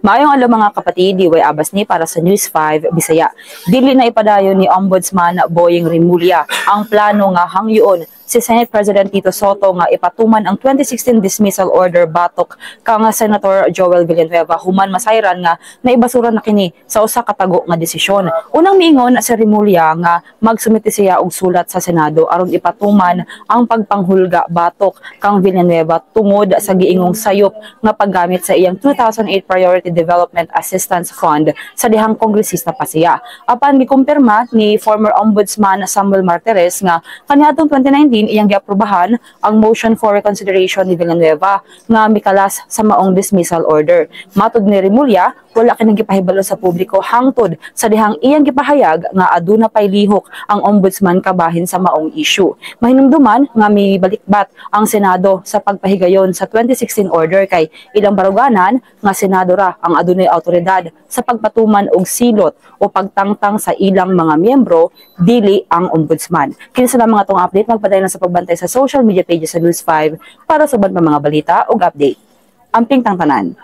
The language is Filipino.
Maayong alam mga kapatid, Diway Abas ni para sa News 5 Bisaya. Dili na ipadayon ni Ombudsman Boying Rimulya ang plano nga hangyoon si Senate President Tito Soto nga ipatuman ang 2016 dismissal order batok kang Senator Joel Villanueva human masayran nga naibasura na kini sa usa ka tago nga desisyon. Unang miingon si Rimulya nga magsumite siya og sulat sa Senado aron ipatuman ang pagpanghulga batok kang Villanueva tungod sa giingong sayop nga paggamit sa iyang 2008 Priority Development Assistance Fund sa dihang kongresista pa siya. Apan gikumpirma ni former Ombudsman Samuel Martires nga kaniadtong 2019 iyang giaprubahan ang motion for reconsideration ni Villanueva nga mikalas sa maong dismissal order. Matud ni Rimulya, wala kinang gipahibalo sa publiko hangtod sa dihang iyang gipahayag nga aduna pay lihok ang ombudsman kabahin sa maong issue. Mahinumduman nga mibalikbat ang Senado sa pagpahigayon sa 2016 order kay ilang baruganan nga senadora ang adunay awtoridad sa pagpatuman og silot o pagtangtang sa ilang mga miyembro dili ang ombudsman. Kinsa na mga tong update magpadayon sa pagbantay sa social media pages sa News 5 para sa uban pa mga balita ug update. Amping tangtanan.